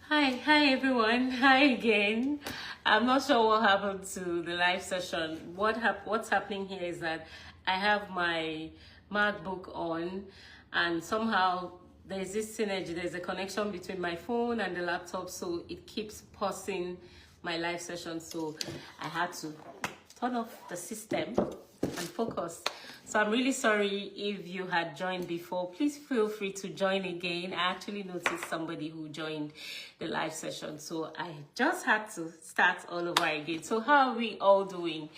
Hi everyone. Hi again. I'm not sure what happened to the live session. What's happening here is that I have my MacBook on, and somehow there's this synergy. There's a connection between my phone and the laptop, so it keeps pausing my live session. So I had to turn off the system and focus. So I'm really sorry if you had joined before. Please feel free to join again. I actually noticed somebody who joined the live session, so I just had to start all over again. So how are we all doing?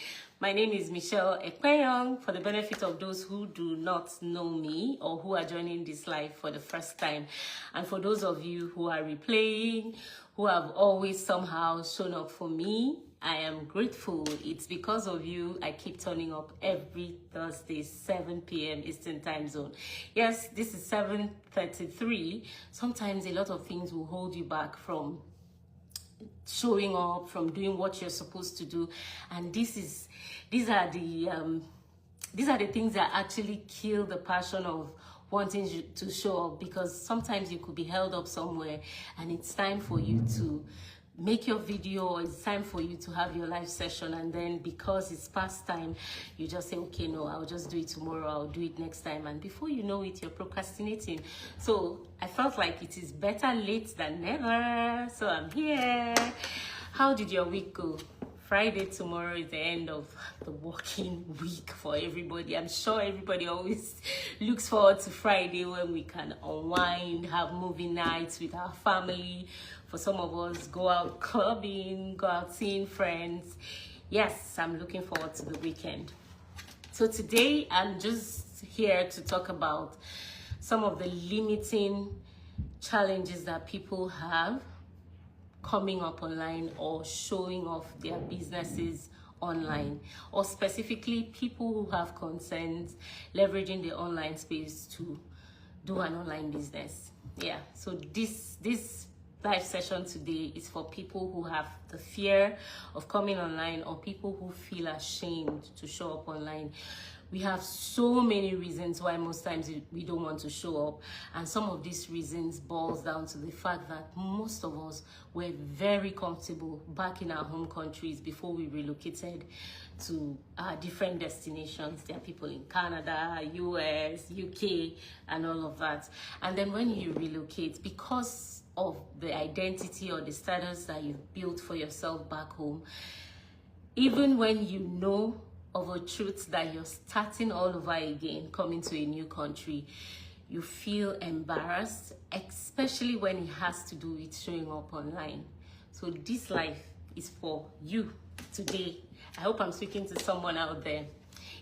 My name is Michelle Ekpenyong. For the benefit of those who do not know me or who are joining this live for the first time, and for those of you who are replaying, who have always somehow shown up for me, I am grateful. It's because of you I keep turning up every Thursday, 7 p.m. Eastern Time Zone. Yes, this is 7:33. Sometimes a lot of things will hold you back from showing up, from doing what you're supposed to do, and these are the things that actually kill the passion of wanting to show up, because sometimes you could be held up somewhere and it's time for you to make your video, or it's time for you to have your live session, and then because it's past time, you just say, okay, no, I'll just do it tomorrow, I'll do it next time, and before you know it, you're procrastinating. So I felt like it is better late than never, so I'm here. How did your week go? Friday tomorrow is the end of the working week for everybody. I'm sure everybody always looks forward to Friday when we can unwind, have movie nights with our family. For some of us, go out clubbing, go out seeing friends. Yes, I'm looking forward to the weekend. So today, I'm just here to talk about some of the limiting challenges that people have coming up online or showing off their businesses online, or specifically people who have concerns leveraging the online space to do an online business. Yeah, so this live session today is for people who have the fear of coming online, or people who feel ashamed to show up online. We have so many reasons why most times we don't want to show up, and some of these reasons boils down to the fact that most of us were very comfortable back in our home countries before we relocated to different destinations. There are people in Canada, US, UK, and all of that. And then when you relocate, because of the identity or the status that you've built for yourself back home, even when you know of a truth that you're starting all over again, coming to a new country, you feel embarrassed, especially when it has to do with showing up online. So this life is for you today. I hope I'm speaking to someone out there.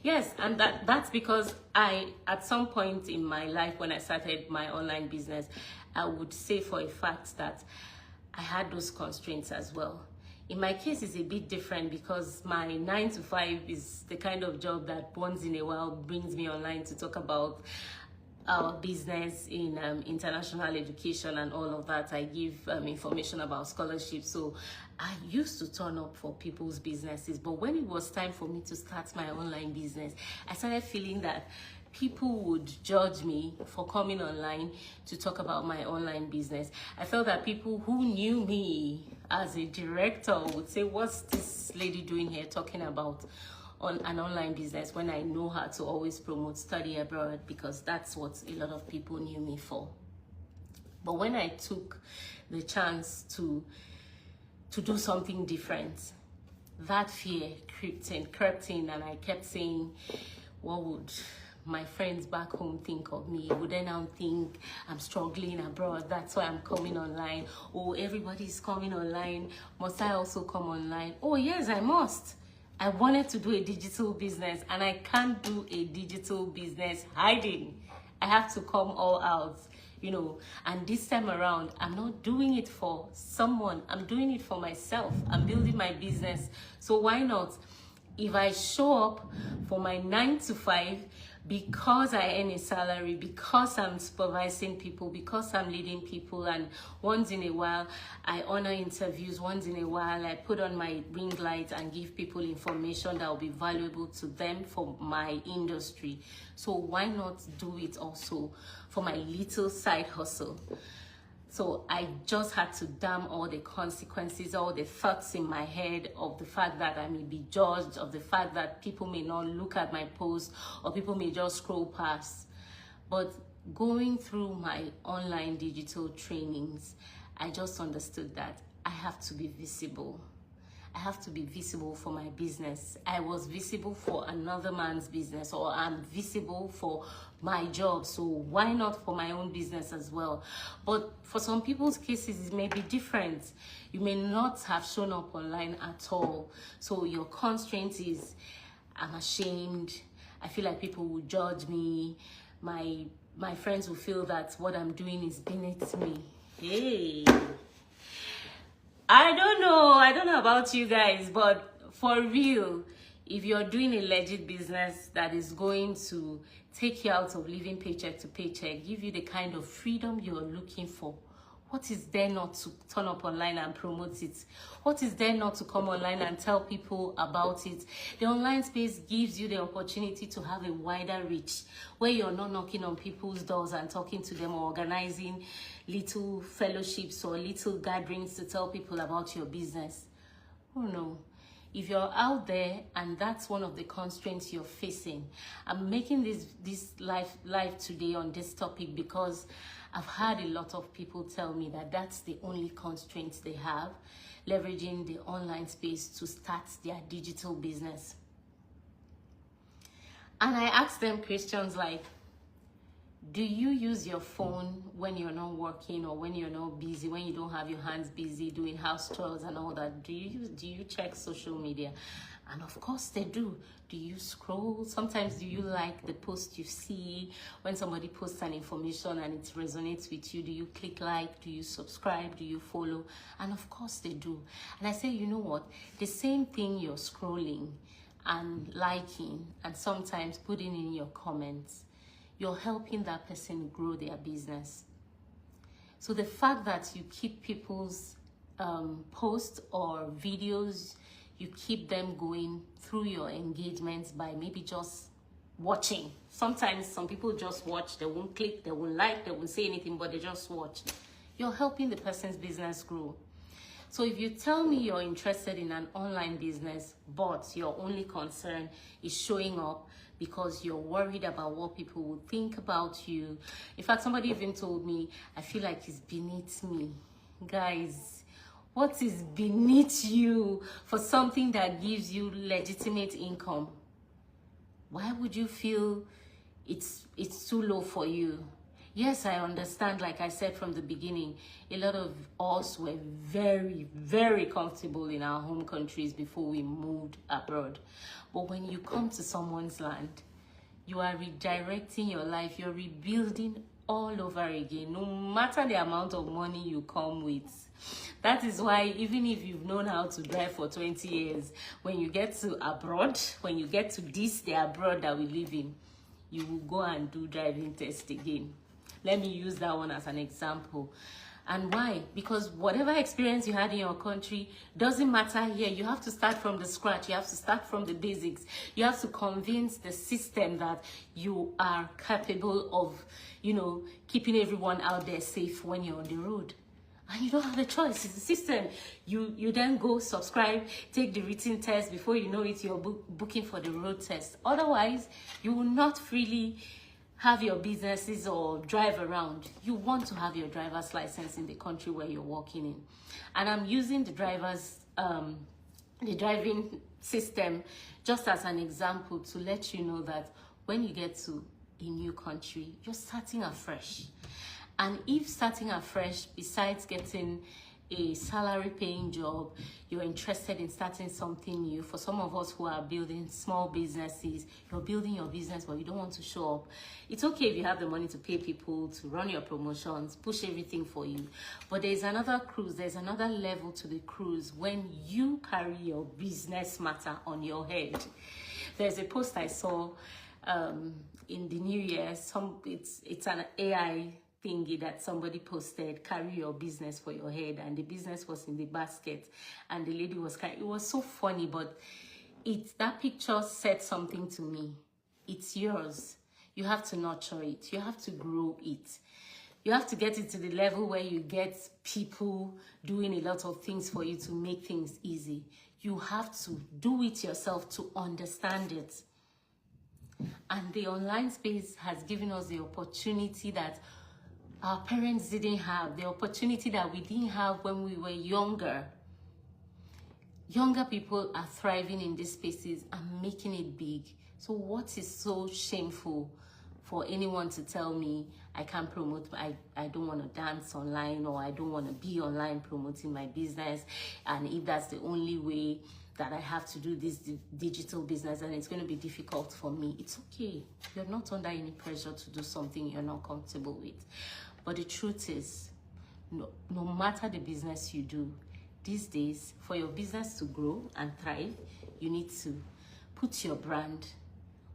Yes, and that's because at some point in my life when I started my online business, I would say for a fact that I had those constraints as well. In my case, it's a bit different because my 9 to 5 is the kind of job that once in a while brings me online to talk about our business in international education and all of that. I give information about scholarships. So I used to turn up for people's businesses. But when it was time for me to start my online business, I started feeling that people would judge me for coming online to talk about my online business. I felt that people who knew me as a director would say, what's this lady doing here talking about on an online business when I know how to always promote study abroad, because that's what a lot of people knew me for. But when I took the chance to do something different, that fear crept in, and I kept saying, what would my friends back home think of me? Would they now think I'm struggling abroad? That's why I'm coming online. Oh, everybody's coming online. Must I also come online? Oh, yes, I must. I wanted to do a digital business, and I can't do a digital business hiding. I have to come all out, you know. And this time around, I'm not doing it for someone. I'm doing it for myself. I'm building my business. So why not? If I show up for my 9 to 5, because I earn a salary, because I'm supervising people, because I'm leading people, and once in a while I honor interviews, once in a while I put on my ring light and give people information that will be valuable to them for my industry. So why not do it also for my little side hustle? So I just had to damn all the consequences, all the thoughts in my head of the fact that I may be judged, of the fact that people may not look at my post, or people may just scroll past. But going through my online digital trainings, I just understood that I have to be visible. I have to be visible for my business. I was visible for another man's business, or I'm visible for my job. So why not for my own business as well? But for some people's cases, it may be different. You may not have shown up online at all. So your constraint is, I'm ashamed. I feel like people will judge me. My friends will feel that what I'm doing is beneath me. Hey. I don't know about you guys, but for real, if you're doing a legit business that is going to take you out of living paycheck to paycheck, give you the kind of freedom you're looking for, what is there not to turn up online and promote it? What is there not to come online and tell people about it? The online space gives you the opportunity to have a wider reach, where you're not knocking on people's doors and talking to them, or organizing little fellowships or little gatherings to tell people about your business. Oh no. If you're out there and that's one of the constraints you're facing, I'm making this live today on this topic because I've had a lot of people tell me that that's the only constraints they have, leveraging the online space to start their digital business. And I asked them questions like, do you use your phone when you're not working, or when you're not busy, when you don't have your hands busy doing house chores and all that? Do you check social media? And of course they do. Do you scroll? Sometimes do you like the post you see? When somebody posts an information and it resonates with you, do you click like? Do you subscribe? Do you follow? And of course they do. And I say, you know what? The same thing you're scrolling and liking and sometimes putting in your comments, you're helping that person grow their business. So the fact that you keep people's posts or videos, you keep them going through your engagements by maybe just watching. Sometimes some people just watch, they won't click, they won't like, they won't say anything, but they just watch. You're helping the person's business grow. So if you tell me you're interested in an online business, but your only concern is showing up because you're worried about what people will think about you. In fact, somebody even told me, I feel like it's beneath me. Guys, what is beneath you for something that gives you legitimate income? Why would you feel it's too low for you? Yes, I understand, like I said from the beginning, a lot of us were very, very comfortable in our home countries before we moved abroad. But when you come to someone's land, you are redirecting your life, you're rebuilding all over again, no matter the amount of money you come with. That is why even if you've known how to drive for 20 years, when you get to abroad, when you get to the abroad that we live in, you will go and do driving test again. Let me use that one as an example. And why? Because whatever experience you had in your country doesn't matter here. You have to start from the scratch. You have to start from the basics. You have to convince the system that you are capable of, keeping everyone out there safe when you're on the road. And you don't have a choice. It's the system. You then go subscribe, take the written test. Before you know it, you're booking for the road test. Otherwise, you will not freely have your businesses or drive around. You want to have your driver's license in the country where you're working in. And I'm using the driving system just as an example to let you know that when you get to a new country, you're starting afresh. And if starting afresh, besides getting a salary paying job, you're interested in starting something new. For some of us who are building small businesses, you're building your business but you don't want to show up. It's okay if you have the money to pay people to run your promotions, push everything for you. But there's another cruise, there's another level to the cruise when you carry your business matter on your head. There's a post I saw in the new year. It's an AI thingy that somebody posted, carry your business for your head, and the business was in the basket and the lady was carrying. It was so funny, but that picture said something to me. It's yours. You have to nurture it. You have to grow it. You have to get it to the level where you get people doing a lot of things for you to make things easy. You have to do it yourself to understand it. And the online space has given us the opportunity that our parents didn't have, the opportunity that we didn't have when we were younger. Younger people are thriving in these spaces and making it big. So what is so shameful for anyone to tell me I can't promote, I don't want to dance online, or I don't want to be online promoting my business, and if that's the only way that I have to do this digital business and it's going to be difficult for me, it's okay. You're not under any pressure to do something you're not comfortable with. But the truth is, no matter the business you do, these days, for your business to grow and thrive, you need to put your brand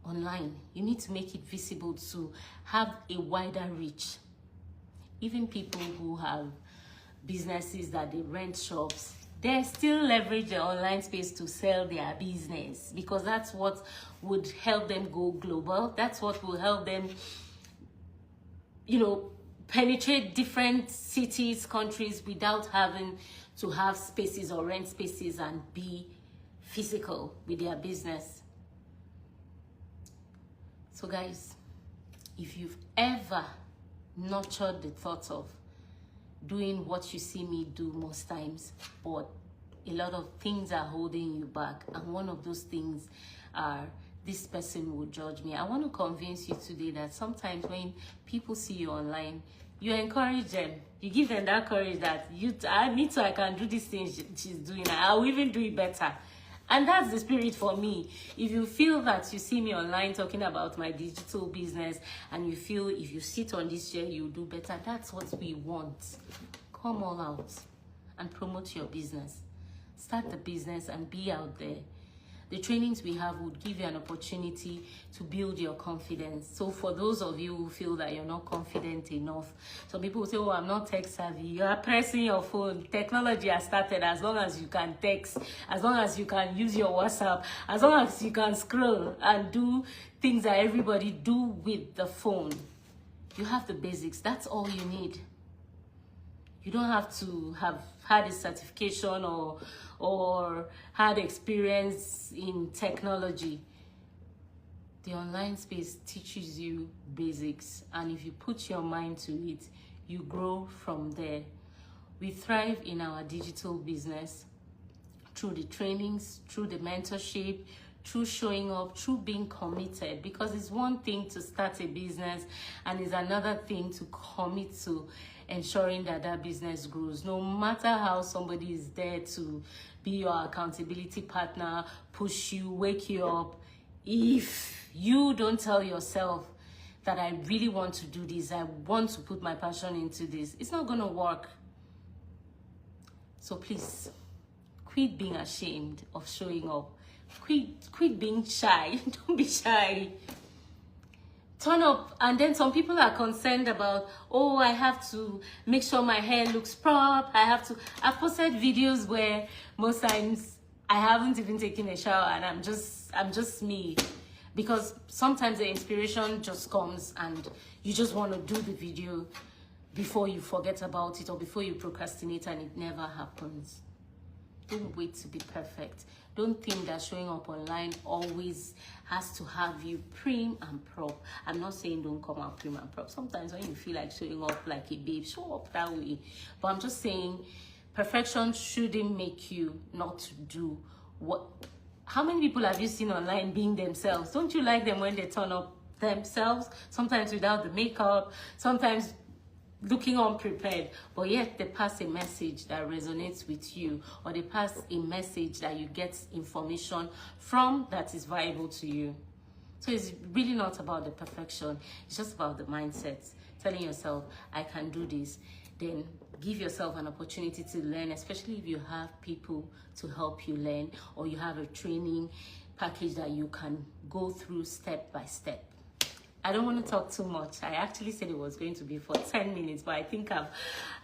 online. You need to make it visible to have a wider reach. Even people who have businesses that they rent shops, they still leverage the online space to sell their business, because that's what would help them go global. That's what will help them, penetrate different cities, countries, without having to have spaces or rent spaces and be physical with their business. So guys, if you've ever nurtured the thought of doing what you see me do most times, but a lot of things are holding you back, and one of those things are, this person will judge me, I want to convince you today that sometimes when people see you online, you encourage them. You give them that courage that me too, I can do this thing she's doing. I'll even do it better. And that's the spirit for me. If you feel that you see me online talking about my digital business and you feel if you sit on this chair, you'll do better, that's what we want. Come all out and promote your business. Start the business and be out there. The trainings we have would give you an opportunity to build your confidence. So for those of you who feel that you're not confident enough, some people will say, oh, I'm not tech savvy. You are pressing your phone. Technology has started. As long as you can text, as long as you can use your WhatsApp, as long as you can scroll and do things that everybody do with the phone, you have the basics. That's all you need. You don't have to have had a certification or had experience in technology. The online space teaches you basics, and if you put your mind to it, you grow from there. We thrive in our digital business through the trainings, through the mentorship, through showing up, through being committed, because it's one thing to start a business and it's another thing to commit to ensuring that that business grows. No matter how somebody is there to be your accountability partner, push you, wake you up, if you don't tell yourself that I really want to do this, I want to put my passion into this, it's not going to work. So please, quit being ashamed of showing up. Quit being shy. Don't be shy. Turn up. And then some people are concerned about, oh, I have to make sure my hair looks prop. I've posted videos where most times I haven't even taken a shower and I'm just me. Because sometimes the inspiration just comes and you just want to do the video before you forget about it or before you procrastinate, and it never happens. Don't wait to be perfect. Don't think that showing up online always has to have you prim and prop. I'm not saying don't come out prim and prop. Sometimes when you feel like showing up like a babe, show up that way. But I'm just saying perfection shouldn't make you not do what. How many people have you seen online being themselves? Don't you like them when they turn up themselves? Sometimes without the makeup, sometimes looking unprepared, but yet they pass a message that resonates with you, or they pass a message that you get information from that is valuable to you. So it's really not about the perfection, it's just about the mindset. Telling yourself, I can do this. Then give yourself an opportunity to learn, especially if you have people to help you learn, or you have a training package that you can go through step by step. I don't want to talk too much. I actually said it was going to be for 10 minutes, but I think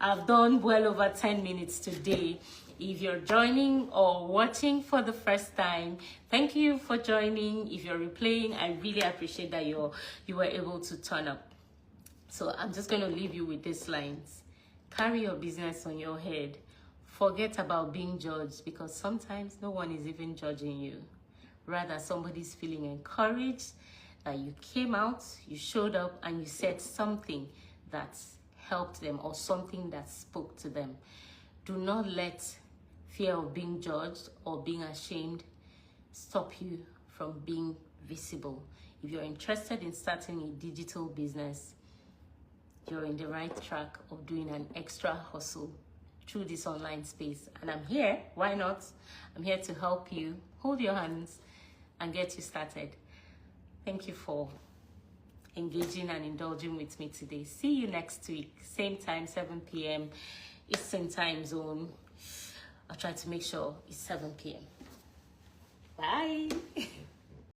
I've done well over 10 minutes today. If you're joining or watching for the first time, thank you for joining. If you're replaying, I really appreciate that you were able to turn up. So I'm just going to leave you with these lines. Carry your business on your head. Forget about being judged, because sometimes no one is even judging you. Rather, somebody's feeling encouraged that you came out, you showed up, and you said something that helped them or something that spoke to them. Do not let fear of being judged or being ashamed stop you from being visible. If you're interested in starting a digital business, you're in the right track of doing an extra hustle through this online space. And I'm here, why not? I'm here to help you, hold your hands, and get you started. Thank you for engaging and indulging with me today. See you next week, same time, 7 p.m. Eastern time zone. I'll try to make sure it's 7 p.m. Bye.